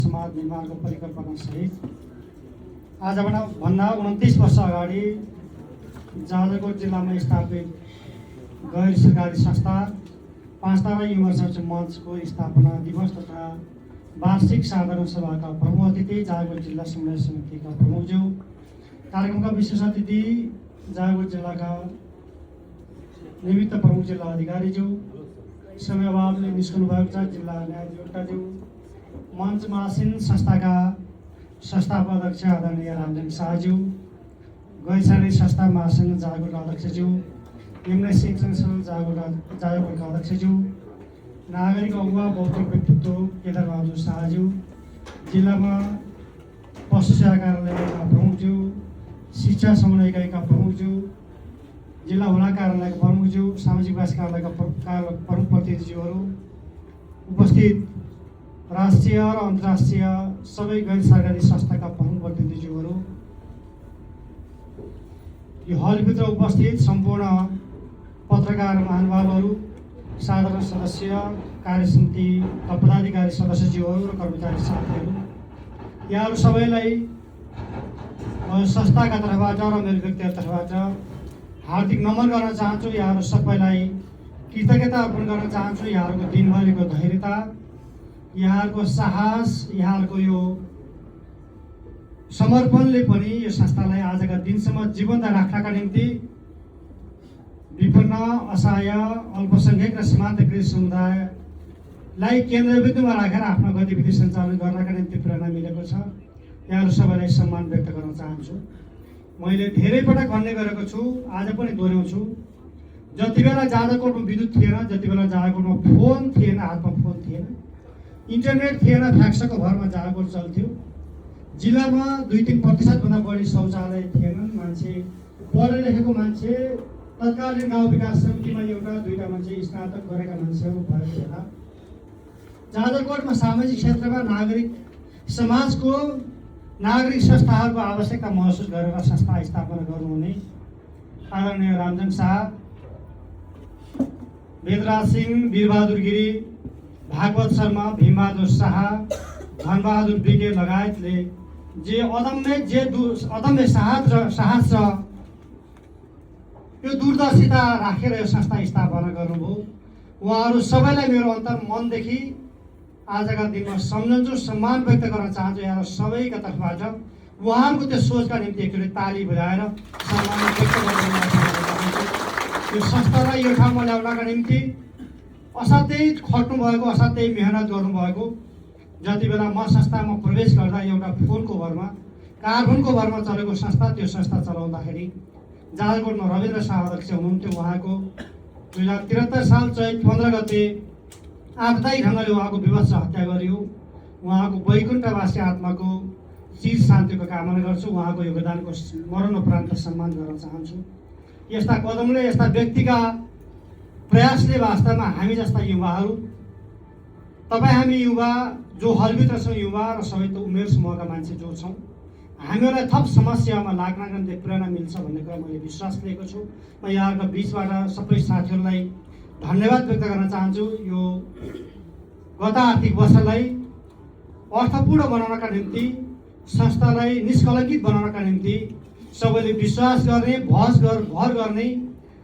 समाज निर्माणको परिकल्पना सहित आजबाट भन्दा 29 वर्ष अगाडि जाजरकोट जिल्लामा स्थापित गैर सरकारी संस्था 5 तारा युवा चर्चा मञ्चको स्थापना दिवस तथा वार्षिक साधारण सभाका प्रमुख अतिथि जाजरकोट जिल्ला समन्वय समितिका प्रमुखज्यू, कार्यक्रमका विशेष अतिथि जाजरकोट जिल्लाका निमित्त प्रमुख जिल्ला अधिकारीज्यू, समय अभावले निस्कनु भएको छ जिल्ला न्यायाधीशज्यू, मञ्चमा आसीन संस्थाका संस्थापक अध्यक्ष आदरणीय रामजन शाहज्यू, गैर सरकारी संस्था महासङ्घ जाजरकोटका अध्यक्षज्यू, यमुना शिक्षण सङ्घ जाजरकोटका अध्यक्षज्यू, नागरिक अगुवा बौद्धिक व्यक्तित्व केदार बहादुर शाहज्यू, जिल्लामा पशु सेवा कार्यालयका प्रमुखज्यू, शिक्षा समन्वय इकाइका प्रमुखज्यू, जिल्ला हुला कार्यालयका प्रमुखज्यू, सामाजिक विकास कार्यालयका प्रमुख प्रतिनिधिज्यूहरू, उपस्थित राष्ट्रिय र अन्तर्राष्ट्रिय सबै गैर सरकारी संस्थाका प्रमुख प्रतिनिधिज्यूहरू, यो हलभित्र उपस्थित सम्पूर्ण पत्रकार महानुभावहरू, साधारण सदस्य, कार्य समितिका पदाधिकारी सदस्यज्यूहरू र कर्मचारी साथीहरू, यहाँहरू सबैलाई संस्थाका तर्फबाट र मेरो व्यक्तिगत तर्फबाट हार्दिक नमन गर्न चाहन्छु। यहाँहरू सबैलाई कृतज्ञता अर्पण गर्न चाहन्छु। यहाँहरूको दिनभरिको धैर्यता, यहाँहरूको साहस, यहाँहरूको यो समर्पणले पनि यो संस्थालाई आजका दिनसम्म जीवन्त राख्नका निम्ति विपन्न, असहाय, अल्पसङ्ख्यक र सीमान्तकृत समुदायलाई केन्द्रबिन्दुमा राखेर आफ्नो गतिविधि सञ्चालन गर्नका निम्ति प्रेरणा मिलेको छ। यहाँहरू सबैलाई सम्मान व्यक्त गर्न चाहन्छु। मैले धेरै पटक भन्ने गरेको छु, आज पनि दोहोऱ्याउँछु, जति बेला जाजरकोटमा विद्युत थिएन, जति बेला जाजरकोटमा फोन थिएन, हातमा फोन थिएन, इन्टरनेट थिएन, फ्याक्सको भरमा जाजरकोट चल्थ्यो, जिल्लामा 2-3% भन्दा बढी शौचालय थिएनन्, मान्छे पढे लेखेको मान्छे तत्कालीन गाउँ विकास समितिमा एउटा 2टा मान्छे स्नातक गरेका मान्छेहरू भएको बेला जाजरकोटमा सामाजिक क्षेत्रमा नागरिक समाजको नागरिक संस्थाहरूको आवश्यकता महसुस गरेर संस्था स्थापना गर्नुहुने आदरणीय रामजन शाह, वेदराज सिंह, वीरबहादुर गिरी, भागवत शर्मा, भीमबहादुर शाह, धनबहादुर बिके लगायतले अदम्य साहस र यो दूरदर्शिता राखेर यो संस्था स्थापना गर्नुभयो। उहाँहरू सबैलाई मेरो अन्तर मनदेखि आजका दिनमा सम्झन्छु, सम्मान व्यक्त गर्न चाहन्छु। यहाँ सबैका तर्फबाट उहाँहरूको त्यो सोचका निम्ति एकचोटि ताली बजाएर सम्मान व्यक्त गर्न चाहन्छु। यो संस्थालाई यो ठाउँमा ल्याउनका निम्ति असाध्यै खट्नुभएको, असाध्यै मेहनत गर्नुभएको। जति बेला म संस्थामा प्रवेश गर्दा एउटा फोनको भरमा, कार्बनको भरमा चलेको संस्था, त्यो संस्था चलाउँदाखेरि जाजरकोटमा रविन्द्र शाह अध्यक्ष हुनुहुन्थ्यो। उहाँको 2073 साल चैत 15 गते आपदायी ढङ्गले उहाँको विवश हत्या गरियो। उहाँको वैकुण्ठवासी आत्माको चिर शान्तिको कामना गर्छु। उहाँको योगदानको मरणोपरान्त सम्मान गर्न चाहन्छु। यस्ता कदमले, यस्ता व्यक्तिका प्रयासले वास्तवमा हामी जस्ता युवाहरू, तपाईँ हामी युवा जो हलभित्र छौँ, युवा र सबै त उमेर समूहका मान्छे जो छौँ, हामीहरूलाई थप समस्यामा लाग्नका निम्ति प्रेरणा मिल्छ भन्ने कुरा मैले विश्वास लिएको छु। म यहाँका बिचबाट सबै साथीहरूलाई धन्यवाद व्यक्त गर्न चाहन्छु। यो गत आर्थिक वर्षलाई अर्थपूर्ण बनाउनका निम्ति, संस्थालाई निष्कलङ्कित बनाउनका निम्ति सबैले विश्वास गर्ने, भर गर्ने,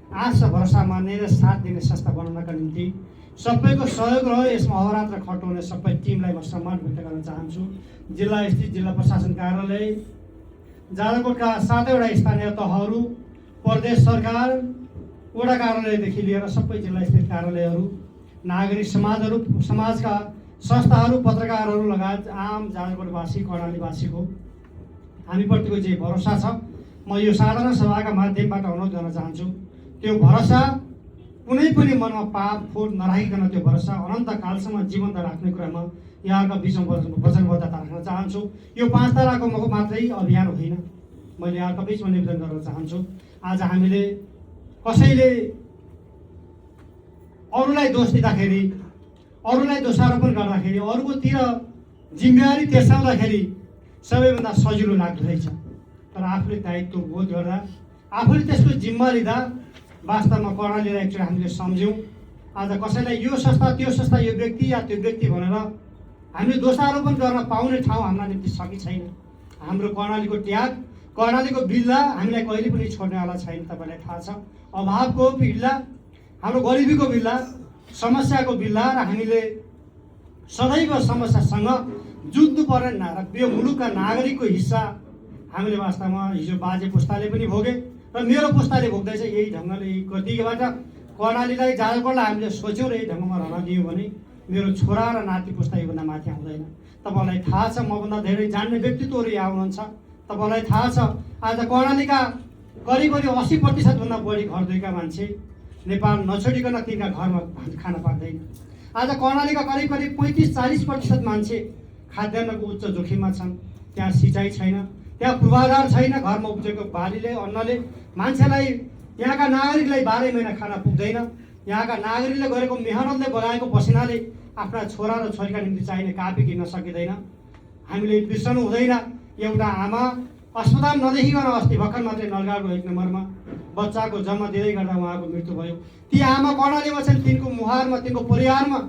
आशा भरोसा मान्ने र साथ दिने संस्था बनाउनका निम्ति सबैको सहयोग रह्यो। यसमा अहोरात्र खट्नुहुने सबै टिमलाई म सम्मान व्यक्त गर्न चाहन्छु। जिल्ला स्थित जिल्ला प्रशासन कार्यालय, जाजरकोटका 7वटा स्थानीय तहहरू, प्रदेश सरकार, वडा कार्यालयदेखि लिएर सबै जिल्ला स्थित कार्यालयहरू, नागरिक समाजका संस्थाहरू, पत्रकारहरू लगायत आम जाजरकोटवासी, कर्णालीवासीको हामीप्रतिको जे भरोसा छ, म यो साधारण सभाका माध्यमबाट अनुरोध गर्न चाहन्छु। त्यो भरोसा कुनै पनि मनमा पाप फोट नराखिकन त्यो भरोसा अनन्तकालसम्म जीवन्त राख्ने कुरामा यहाँका बिचमा वचनबद्धता राख्न चाहन्छु। यो 5 ताराको मात्रै अभियान होइन। मैले यहाँका बिचमा निवेदन गर्न चाहन्छु, आज हामीले कसैले अरूलाई दोष दिँदाखेरि, अरूलाई दोषारोपण गर्दाखेरि, अरूकोतिर जिम्मेवारी तेर्साउँदाखेरि सबैभन्दा सजिलो लाग्दो रहेछ। तर आफूले दायित्व बोध गर्दा, आफूले त्यसको जिम्मा लिँदा वास्तवमा कर्णालीलाई एकचोटि हामीले सम्झ्यौँ। आज कसैलाई यो संस्था, त्यो संस्था, यो व्यक्ति या त्यो व्यक्ति भनेर हामीले दोषारोपण गर्न पाउने ठाउँ हाम्रा निम्ति सकी छैन। हाम्रो कर्णालीको त्याग, कर्णालीको बिल्ला हामीलाई कहिले पनि छोड्नेवाला छैन। तपाईँलाई थाहा छ, अभावको बिल्ला, हाम्रो गरिबीको बिल्ला, समस्याको बिल्ला, र हामीले सदैव समस्यासँग जुझ्नु पर्ने र यो मुलुकका नागरिकको हिस्सा हामीले वास्तवमा हिजो बाजे पुस्ताले पनि भोगे र मेरो पुस्ताले भोग्दैछ। यही ढङ्गले यही गतिबाट कर्णालीलाई, जाजरकोटलाई हामीले सोच्यौँ र यही ढङ्गमा रहन दियौँ भने मेरो छोरा र नाति पुस्ता योभन्दा माथि आउँदैन। तपाईँलाई थाहा छ, मभन्दा धेरै जान्ने व्यक्तित्वहरू यहाँ हुनुहुन्छ। तपाईँलाई थाहा छ, आज कर्णालीका करिब 80% बढी घरधुरीका मान्छे नेपाल नछोडिकन तिनका घरमा खान पाक्दैन। आज कर्णालीका करिब 35-40% मान्छे खाद्यान्नको उच्च जोखिममा छन्। त्यहाँ सिँचाइ छैन, त्यहाँ पूर्वाधार छैन, घरमा उब्जेको बालीले, अन्नले मान्छेलाई, यहाँका नागरिकलाई 12 महिना खाना पुग्दैन। यहाँका नागरिकले गरेको मेहनतले बगाएको पसिनाले आफ्ना छोरा र छोरीका निम्ति चाहिने कापी किन्न सकिँदैन। हामीले बिर्सनु हुँदैन, एउटा आमा अस्पताल नदेखिकन अस्ति भर्खर मात्रै नलगाएको 1 नम्बरमा बच्चाको जन्म दिँदै गर्दा उहाँको मृत्यु भयो। ती आमा कर्णालीमा छन्, तिनको मुहारमा, तिनको परिवारमा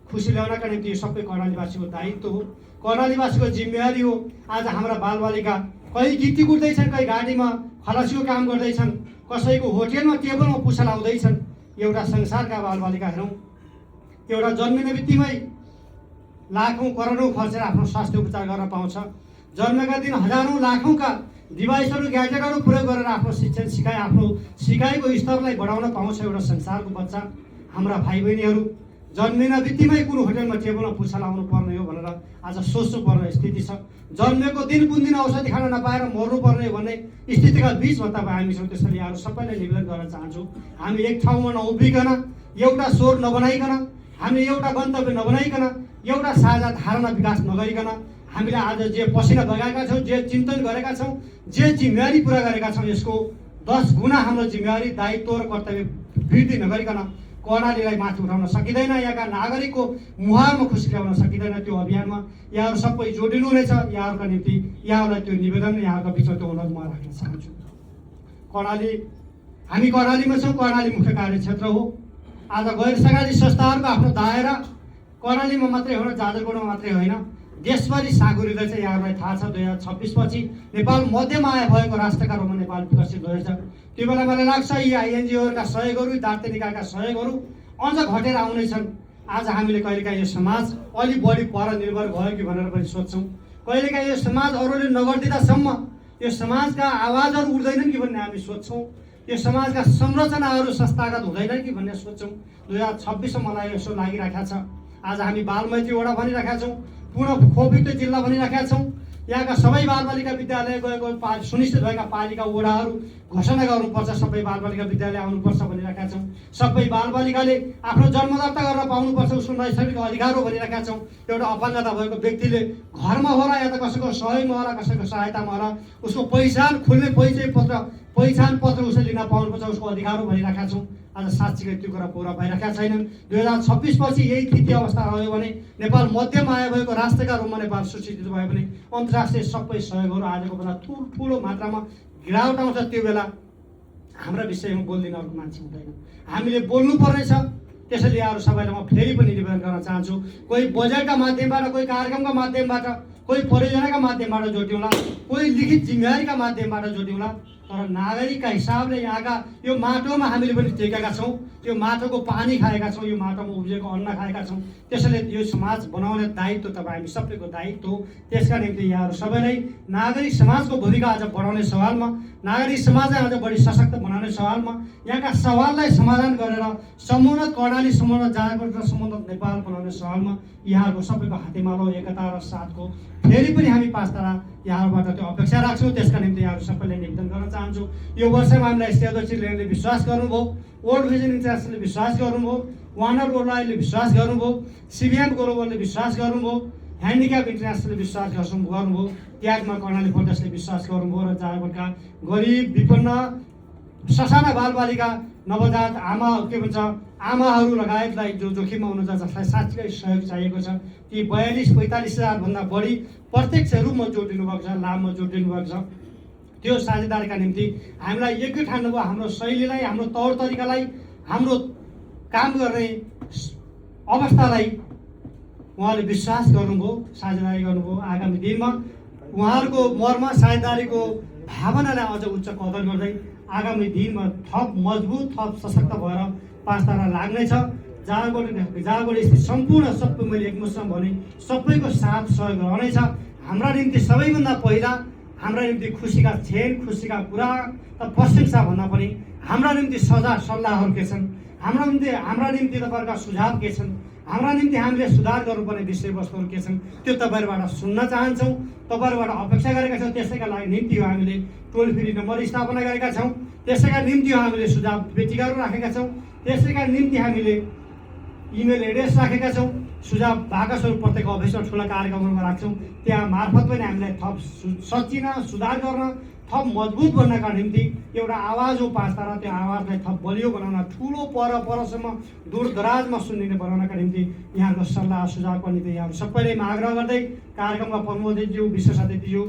खुसी ल्याउनका निम्ति यो सबै कर्णालीवासीको दायित्व हो, कर्णालीवासीको जिम्मेवारी हो। आज हाम्रा बालबालिका कहीँ गिट्टी कुट्दैछन्, कहीँ गाडीमा खलासीको काम गर्दैछन्, कसैको होटेलमा टेबलमा पुछा लाउँदैछन्। एउटा संसारका बालबालिका हेरौँ, एउटा जन्मिने बित्तिमै लाखौँ करोडौँ खर्चेर आफ्नो स्वास्थ्य उपचार गर्न पाउँछ। जन्मेका दिन हजारौँ लाखौँका डिभाइसहरू, ग्याजेटहरू प्रयोग गरेर आफ्नो शिक्षण आफ्नो सिकाइको स्तरलाई बढाउन पाउँछ एउटा संसारको बच्चा। हाम्रा भाइ बहिनीहरू जन्मिन बित्तिमै कुन होटेलमा टेबलमा पुछा लाउनु पर्ने हो भनेर आज सोच्नु पर्ने स्थिति छ। जन्मेको दिन कुन दिन औषधि खान नपाएर मर्नु पर्ने भन्ने स्थितिका बिचमा तपाईँ हामी छौँ। त्यसैले यहाँहरू सबैलाई निवेदन गर्न चाहन्छु, हामी एक ठाउँमा नउभिकन, एउटा स्वर नबनाइकन, हामीले एउटा गन्तव्य नबनाइकन, एउटा साझा धारणा विकास नगरिकन हामीले आज जे पसिना बगाएका छौँ, जे चिन्तन गरेका छौँ, जे जिम्मेवारी पुरा गरेका छौँ, यसको 10 गुणा हाम्रो जिम्मेवारी, दायित्व र कर्तव्य वृद्धि नगरिकन कर्णालीलाई माथि उठाउन सकिँदैन। यहाँका नागरिकको मुहारमा खुसी ल्याउन सकिँदैन। त्यो अभियानमा यहाँहरू सबै जोडिनु हुनेछ। यहाँहरूका निम्ति यहाँहरूलाई त्यो निवेदन, यहाँहरूका बिचमा त्यो अनुरोध म राख्न चाहन्छु। कर्णाली, हामी कर्णालीमा छौँ, कर्णाली मुख्य कार्यक्षेत्र हो। आज गैर सरकारी संस्थाहरूको आफ्नो दायरा कर्णालीमा मात्रै होइन, जाजरकोटमा मात्रै होइन, देशभरि साँघुरिँदैछ। यहाँहरूलाई थाहा छ, 2026 पछि नेपाल मध्यम आय भएको राष्ट्रका रूपमा नेपाल विकसित भएछ। त्यो बेला मलाई लाग्छ यी आइएनजिओहरूका सहयोगहरू, दार्ते निकायका सहयोगहरू अझ घटेर आउनेछन्। आज हामीले कहिलेकाहीँ यो समाज अलिक बढी परनिर्भर भयो कि भनेर पनि सोध्छौँ। कहिलेकाहीँ यो समाज अरूले नगरिदिँदासम्म यो समाजका आवाजहरू उठ्दैनन् कि भन्ने हामी सोध्छौँ। यो समाजका संरचनाहरू संस्थागत हुँदैनन् कि भन्ने सोध्छौँ। 2026मा मलाई यसो लागिरहेको छ। आज हामी बालमैत्री वडा भनिरहेका छौँ, पूर्ण खोपयुक्त जिल्ला भनिरहेका छौँ। यहाँका सबै बालबालिका विद्यालय गएको सुनिश्चित भएका पालिका वडाहरू घोषणा गर्नुपर्छ, सबै बालबालिका विद्यालय आउनुपर्छ भनिरहेका छौँ। सबै बालबालिकाले आफ्नो जन्म दर्ता गर्न पाउनुपर्छ, उसको नैसर्गिक अधिकार हो भनिरहेका छौँ। एउटा अपाङ्गता भएको व्यक्तिले घरमा होला या त कसैको सहयोगमा होला, कसैको सहायतामा होला, उसको पहिचान खुल्ने पहिचान पत्र उसले लिन पाउनुपर्छ, उसको अधिकार हो भनिरहेका छौँ। आज साँच्चीकै त्यो कुरा पुरा भइरहेका छैनन्। 2026 पछि यही स्थिति अवस्था रह्यो भने नेपाल मध्यम आय भएको राष्ट्रका रूपमा नेपाल सुसूचित भयो भने अन्तर्राष्ट्रिय सबै सहयोगहरू आजको बेला ठुलो मात्रामा गिरावट आउँछ। त्यो बेला हाम्रा विषयमा बोलिदिने अर्को मान्छे हुँदैन, हामीले बोल्नु पर्नेछ। त्यसैले यहाँहरू सबैलाई म फेरि पनि निवेदन गर्न चाहन्छु, कोही बजेटका माध्यमबाट, कोही कार्यक्रमका माध्यमबाट, कोही परियोजनाका माध्यमबाट जोड्यौँला, कोही लिखित जिम्मेवारीका माध्यमबाट जोड्यौँला, तर नागरिकका हिसाबले यहाँका यो माटोमा हामीले पनि टेकेका छौँ, यो माटोको पानी खाएका छौँ, यो माटोमा उब्जेको अन्न खाएका छौँ। त्यसैले यो समाज बनाउने दायित्व तपाईँ हामी सबैको दायित्व हो। त्यसका निम्ति यहाँहरू सबैलाई नागरिक समाजको भूमिका आज बढाउने सवालमा, नागरिक समाजलाई अझ बढी सशक्त बनाउने सवालमा, यहाँका सवाललाई समाधान गरेर समुन्नत कर्णाली, समुन्नत जाजरकोट र समुन्नत नेपाल बनाउने सवालमा यहाँहरूको सबैको हातेमालो, एकता र साथको फेरि पनि हामी 5 तारा यहाँहरूबाट त्यो अपेक्षा राख्छौँ। त्यसका निम्ति यहाँहरू सबैलाई निवेदन गर्न चाहन्छु। यो वर्षमा हामीलाई सेभ द चिल्ड्रेनले विश्वास गर्नुभयो, वर्ल्ड भिजन इन्टरनेसनलले विश्वास गर्नुभयो, वार्नर वर्ल्डवाइडले विश्वास गर्नुभयो, सिबिएन ग्लोबलले विश्वास गर्नुभयो, ह्यान्डिक्याप इन्टरनेसनलले विश्वास गर्नुभयो, त्यागमा कर्णाली प्रदेशले विश्वास गर्नुभयो र जाजरकोटका गरिब, विपन्न, ससाना बालबालिका, नवजात आमाहरू लगायतलाई जो जोखिममा हुनुहुन्छ, जसलाई साँच्चीकै सहयोग चाहिएको छ, ती 42-45 हजारभन्दा बढी प्रत्यक्ष रूपमा जोडिनु भएको छ, लाभमा जोडिनु भएको छ। त्यो साझेदारीका निम्ति हामीलाई एकै ठान्नुभयो। हाम्रो शैलीलाई, हाम्रो तौर तरिकालाई, हाम्रो काम गर्ने अवस्थालाई उहाँले विश्वास गर्नुभयो, साझेदारी गर्नुभयो। आगामी दिनमा उहाँहरूको मर्म साझेदारीको भावनालाई अझ उच्च कदर गर्दै आगामी दिनमा थप मजबुत, थप सशक्त भएर 5 तारा लाग्नेछ। जहाँबाट स्थित सम्पूर्ण सबै मैले एकमुष्टमा भने सबैको साथ सहयोग रहनेछ। हाम्रा निम्ति सबैभन्दा पहिला हाम्रा निम्ति खुसीका क्षण, खुसीका कुरा त प्रशंसा भन्दा पनि हाम्रा निम्ति सल्लाहहरू के छन्, हाम्रा निम्ति तपाईँहरूका सुझाव के छन्, हाम्रा निम्ति हामीले सुधार गर्नुपर्ने विषयवस्तुहरू के छन्, त्यो तपाईँहरूबाट सुन्न चाहन्छौँ, तपाईँहरूबाट अपेक्षा गरेका छौँ। त्यसैका लागि निम्ति हो हामीले टोल फ्री नम्बर स्थापना गरेका छौँ। त्यसैका निम्ति हो हामीले सुझाव पेटिकाहरू राखेका छौँ। त्यसैका निम्ति हामीले इमेल एड्रेस राखेका छौँ। सुझाव बाकसहरू प्रत्येक अफिसमा ठुला कार्यक्रमहरूमा राख्छौँ। त्यहाँ मार्फत पनि हामीलाई थप सचिन सुधार गर्न, थप मजबुत बन्नका निम्ति एउटा आवाज हो 5 तारा। त्यो आवाजलाई थप बलियो बनाउन, ठुलो परसम्म दूरदराजमा सुनिने बनाउनका निम्ति यहाँको सल्लाह सुझावको निम्ति यहाँहरू सबैले आग्रह गर्दै कार्यक्रमका प्रमुखज्यू, विशेष अतिथिज्यू,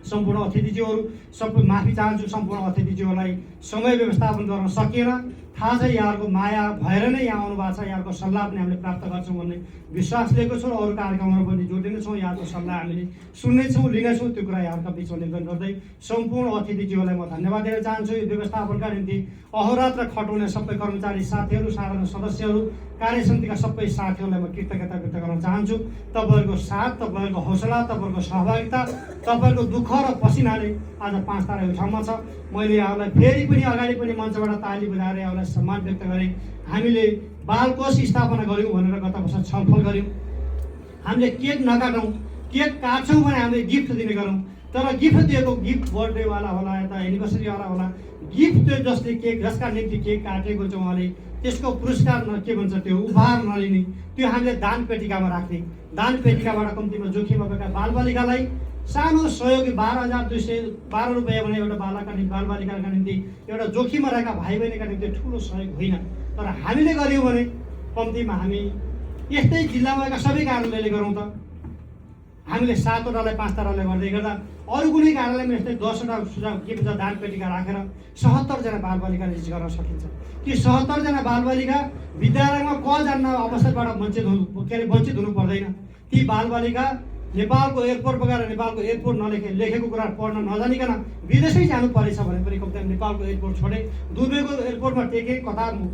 सम्पूर्ण अतिथिज्यूहरू सबै माफी चाहन्छु। सम्पूर्ण अतिथिज्यूहरूलाई समय व्यवस्थापन गर्न सकिएन। थाहा छ यहाँहरूको माया भएर नै यहाँ आउनु भएको छ। यहाँहरूको सल्लाह पनि हामीले प्राप्त गर्छौँ भन्ने विश्वास लिएको छौँ र अरू कार्यक्रमहरू पनि जोडिनेछौँ। यहाँको सल्लाह हामीले सुन्नेछौँ, लिनेछौँ। त्यो कुरा यहाँका बिचमा निवेदन गर्दै सम्पूर्ण अतिथिज्यूहरूलाई म धन्यवाद दिन चाहन्छु। यो व्यवस्थापनका निम्ति अहोरात्र खटाउने सबै कर्मचारी साथीहरू, साधारण सदस्यहरू, कार्यसमितिका सबै साथीहरूलाई म कृतज्ञता व्यक्त गर्न चाहन्छु। तपाईँहरूको साथ, तपाईँहरूको हौसला, तपाईँहरूको सहभागिता, तपाईँहरूको दुःख र पसिनाले आज 5 तारा यो ठाउँमा छ। मैले यहाँलाई फेरि पनि अगाडि पनि मञ्चबाट ताली बजाएर यहाँलाई सम्मान व्यक्त गरेँ। हामीले बालकोष स्थापना गऱ्यौँ भनेर गत वर्ष छलफल गऱ्यौँ। हामीले केक नकाटौँ, केक काट्छौँ भने हामीले गिफ्ट दिने गरौँ। तर गिफ्ट दिएको गिफ्ट बर्थडेवाला होला या एनिभर्सरीवाला होला, गिफ्ट त्यो जसका निम्ति केक काटेको छ उहाँले त्यसको पुरस्कार के भन्छ त्यो उपहार नलिने, त्यो हामीले दान पेटिकामा राख्ने। दान पेटिकाबाट कम्तीमा जोखिममा भएका बालबालिकालाई सानो सहयोगी 12,212 रुपियाँ भने एउटा बालबालिकाका निम्ति, एउटा जोखिममा रहेका भाइ बहिनीका निम्ति ठुलो सहयोग होइन। तर हामीले गऱ्यौँ भने कम्तीमा हामी यस्तै जिल्लामा भएका सबै कार्यालयले गरौँ त। हामीले 7वटालाई 5 तारालाई गर्दै गर्दा अरू कुनै कार्यालयमा यस्तै 10वटा सुझाव के भन्छ दान पेटिका राखेर 77 जना बालबालिका रजिस्टर गर्न सकिन्छ। ती 77 जना बालबालिका विद्यालयमा कल जान्न अवसरबाट वञ्चित हुनु पर्दैन। ती बालबालिका नेपालको एयरपोर्ट बगेर नेपालको एयरपोर्ट लेखेको कुरा पढ्न नजानिकन विदेशै जानु परेछ भने पनि कम्तीमा नेपालको एयरपोर्ट छोडे, दुबईको एयरपोर्टमा टेके,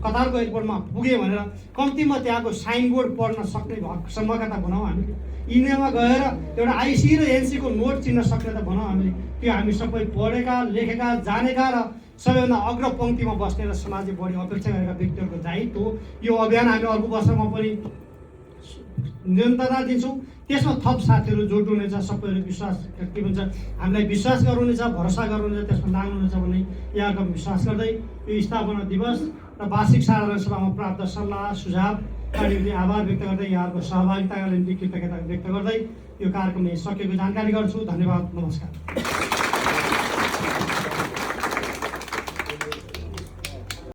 कतारको एयरपोर्टमा पुगे भनेर कम्तीमा त्यहाँको साइनबोर्ड पढ्न सक्ने सम्मका त बनाऊ हामीले। इन्डियामा गएर एउटा आइसी र एनसीको नोट चिन्न सक्ने त बनाऊ हामीले। त्यो हामी सबै पढेका, लेखेका, जानेका र सबैभन्दा अग्रपङ्क्तिमा बस्ने र समाजले बढी अपेक्षा गरेका व्यक्तिहरूको दायित्व हो। यो अभियान हामी अर्को वर्षमा पनि निरन्तरता दिन्छौँ। त्यसमा थप साथीहरू जोड्नुहुनेछ, सबैहरू विश्वास के भन्छ हामीलाई विश्वास गर्नुहुनेछ, भरोसा गर्नुहुनेछ, त्यसमा लाग्नुहुनेछ भन्ने यहाँको विश्वास गर्दै यो स्थापना दिवस र वार्षिक साधारण सभामा प्राप्त सल्लाह सुझावका निम्ति आभार व्यक्त गर्दै यहाँहरूको सहभागिताका निम्ति कृतज्ञता व्यक्त गर्दै यो कार्यक्रम सकेको जानकारी गर्छु। धन्यवाद, नमस्कार।